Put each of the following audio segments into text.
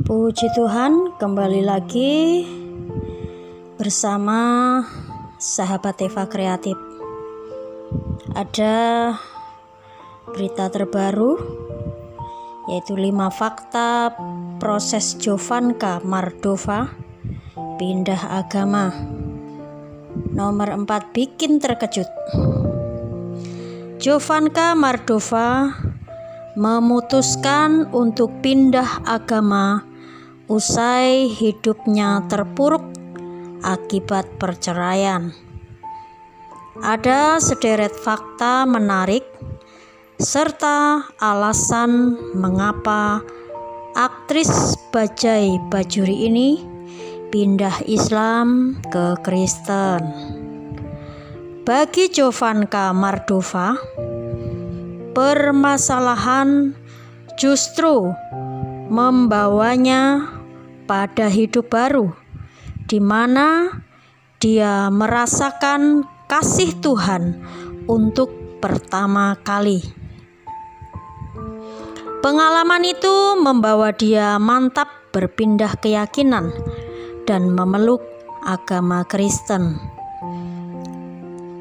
Puji Tuhan, kembali lagi bersama sahabat Eva Kreatif. Ada berita terbaru, yaitu 5 fakta proses Jovanka Mardova pindah agama. Nomor 4, bikin terkejut. Jovanka Mardova memutuskan untuk pindah agama usai hidupnya terpuruk akibat perceraian. Ada sederet fakta menarik serta alasan mengapa aktris Bajaj Bajuri ini pindah Islam ke Kristen. Bagi Jovanka Mardova, permasalahan justru membawanya pada hidup baru, di mana dia merasakan kasih Tuhan untuk pertama kali. Pengalaman itu membawa dia mantap berpindah keyakinan dan memeluk agama Kristen.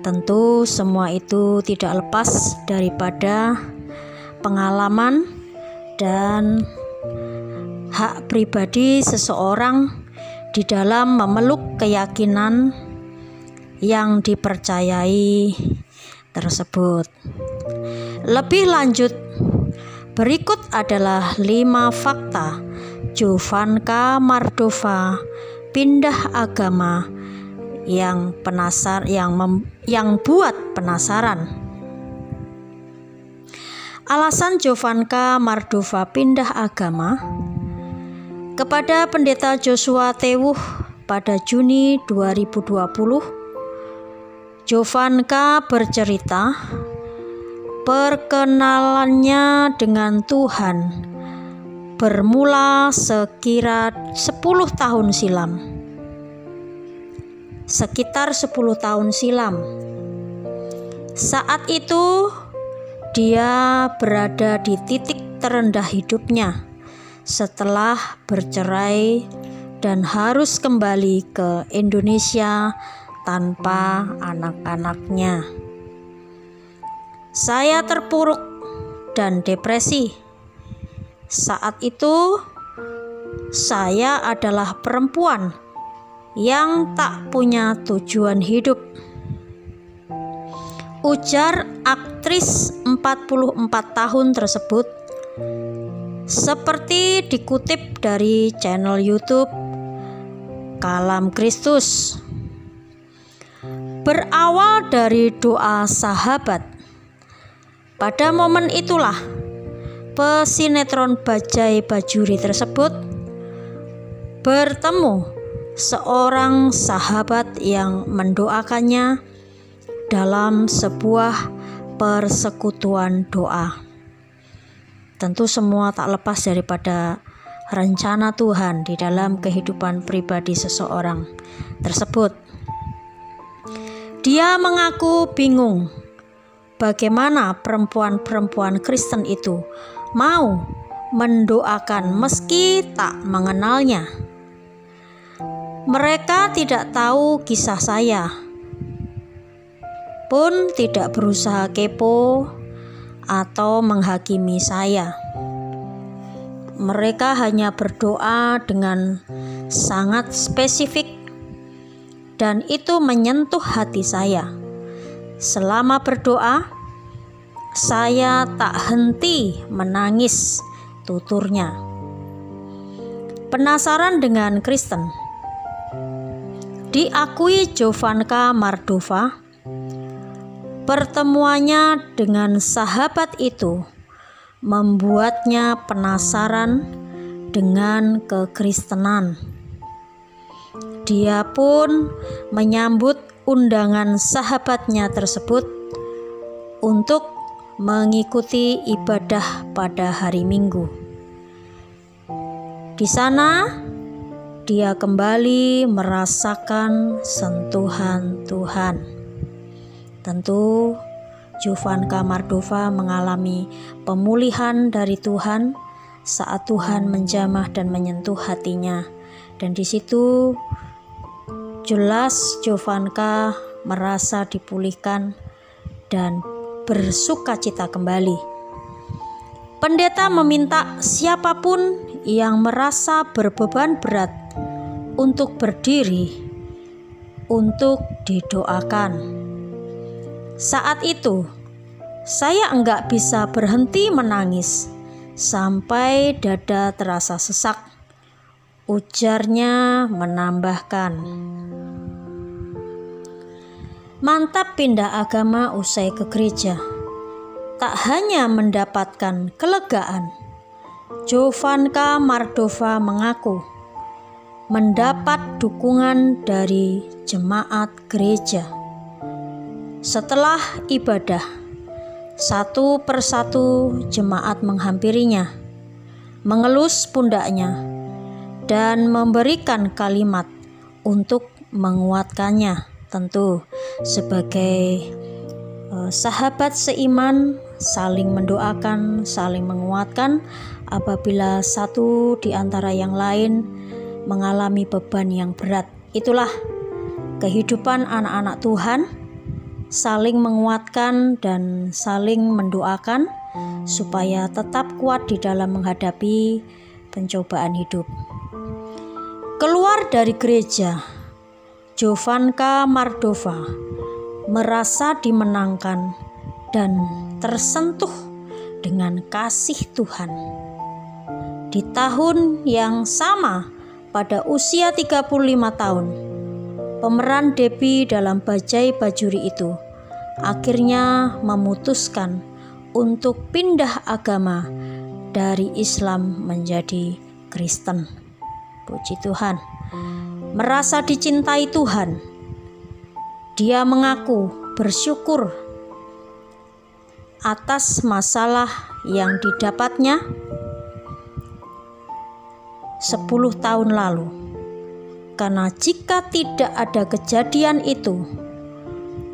Tentu semua itu tidak lepas daripada pengalaman dan hak pribadi seseorang di dalam memeluk keyakinan yang dipercayai tersebut. Lebih lanjut, berikut adalah 5 fakta Jovanka Mardova pindah agama yang buat penasaran. Alasan Jovanka Mardova pindah agama. Kepada Pendeta Joshua Tewuh pada Juni 2020, Jovanka bercerita perkenalannya dengan Tuhan bermula sekitar 10 tahun silam. Saat itu dia berada di titik terendah hidupnya setelah bercerai dan harus kembali ke Indonesia tanpa anak-anaknya. Saya terpuruk dan depresi. Saat itu saya adalah perempuan yang tak punya tujuan hidup, ujar aktris 44 tahun tersebut, seperti dikutip dari channel YouTube Kalam Kristus. Berawal dari doa sahabat, pada momen itulah pesinetron Bajaj Bajuri tersebut bertemu seorang sahabat yang mendoakannya dalam sebuah persekutuan doa. Tentu semua tak lepas daripada rencana Tuhan di dalam kehidupan pribadi seseorang tersebut. Dia mengaku bingung bagaimana perempuan-perempuan Kristen itu mau mendoakan meski tak mengenalnya. Mereka tidak tahu kisah saya, pun tidak berusaha kepo atau menghakimi saya. Mereka hanya berdoa dengan sangat spesifik, dan itu menyentuh hati saya. Selama berdoa, saya tak henti menangis, tuturnya. Penasaran dengan Kristen. Diakui Jovanka Mardova, pertemuannya dengan sahabat itu membuatnya penasaran dengan kekristenan. Dia pun menyambut undangan sahabatnya tersebut untuk mengikuti ibadah pada hari Minggu. Di sana, dia kembali merasakan sentuhan Tuhan. Tentu Jovanka Mardova mengalami pemulihan dari Tuhan saat Tuhan menjamah dan menyentuh hatinya. Dan di situ jelas Jovanka merasa dipulihkan dan bersukacita kembali. Pendeta meminta siapapun yang merasa berbeban berat untuk berdiri untuk didoakan. Saat itu saya enggak bisa berhenti menangis sampai dada terasa sesak. Ujarnya menambahkan, mantap pindah agama usai ke gereja. Tak hanya mendapatkan kelegaan, Jovanka Mardova mengaku mendapat dukungan dari jemaat gereja. Setelah ibadah, satu persatu jemaat menghampirinya, mengelus pundaknya, dan memberikan kalimat untuk menguatkannya. Tentu sebagai sahabat seiman, saling mendoakan, saling menguatkan apabila satu di antara yang lain mengalami beban yang berat. Itulah kehidupan anak-anak Tuhan, saling menguatkan dan saling mendoakan supaya tetap kuat di dalam menghadapi pencobaan hidup. Keluar dari gereja, Jovanka Mardova merasa dimenangkan dan tersentuh dengan kasih Tuhan. Di tahun yang sama, pada usia 35 tahun, pemeran Debbie dalam Bajai Bajuri itu akhirnya memutuskan untuk pindah agama dari Islam menjadi Kristen. Puji Tuhan. Merasa dicintai Tuhan, dia mengaku bersyukur atas masalah yang didapatnya 10 tahun lalu. Karena jika tidak ada kejadian itu,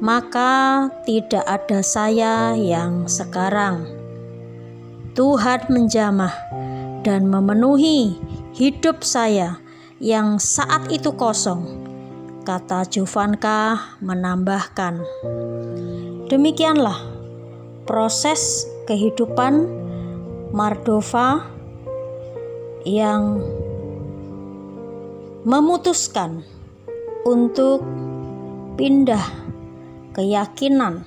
maka tidak ada saya yang sekarang. Tuhan menjamah dan memenuhi hidup saya yang saat itu kosong, kata Jovanka menambahkan. Demikianlah proses kehidupan Mardova yang memutuskan untuk pindah keyakinan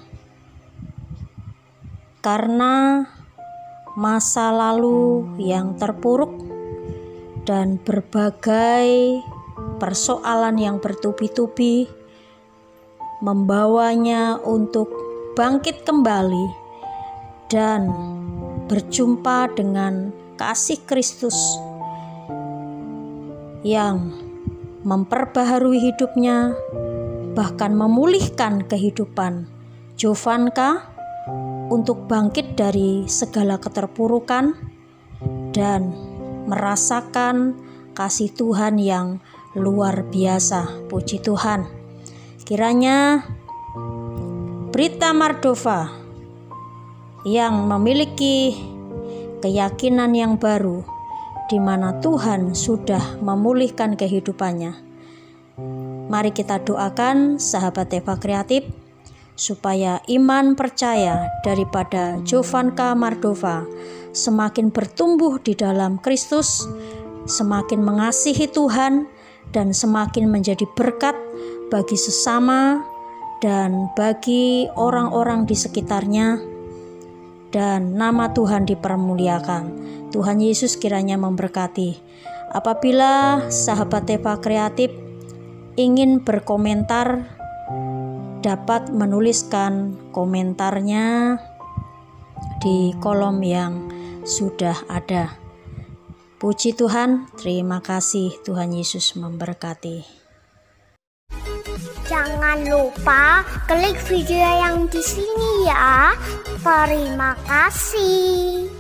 karena masa lalu yang terpuruk dan berbagai persoalan yang bertubi-tubi membawanya untuk bangkit kembali dan berjumpa dengan kasih Kristus yang memperbaharui hidupnya, bahkan memulihkan kehidupan Jovanka untuk bangkit dari segala keterpurukan dan merasakan kasih Tuhan yang luar biasa. Puji Tuhan. Kiranya Brita Mardova yang memiliki keyakinan yang baru, di mana Tuhan sudah memulihkan kehidupannya. Mari kita doakan sahabat Eva Kreatif supaya iman percaya daripada Jovanka Mardova semakin bertumbuh di dalam Kristus, semakin mengasihi Tuhan, dan semakin menjadi berkat bagi sesama dan bagi orang-orang di sekitarnya, dan nama Tuhan dipermuliakan. Tuhan Yesus kiranya memberkati. Apabila sahabat Eva Kreatif ingin berkomentar, dapat menuliskan komentarnya di kolom yang sudah ada. Puji Tuhan, terima kasih. Tuhan Yesus memberkati. Jangan lupa klik video yang di sini ya. Terima kasih.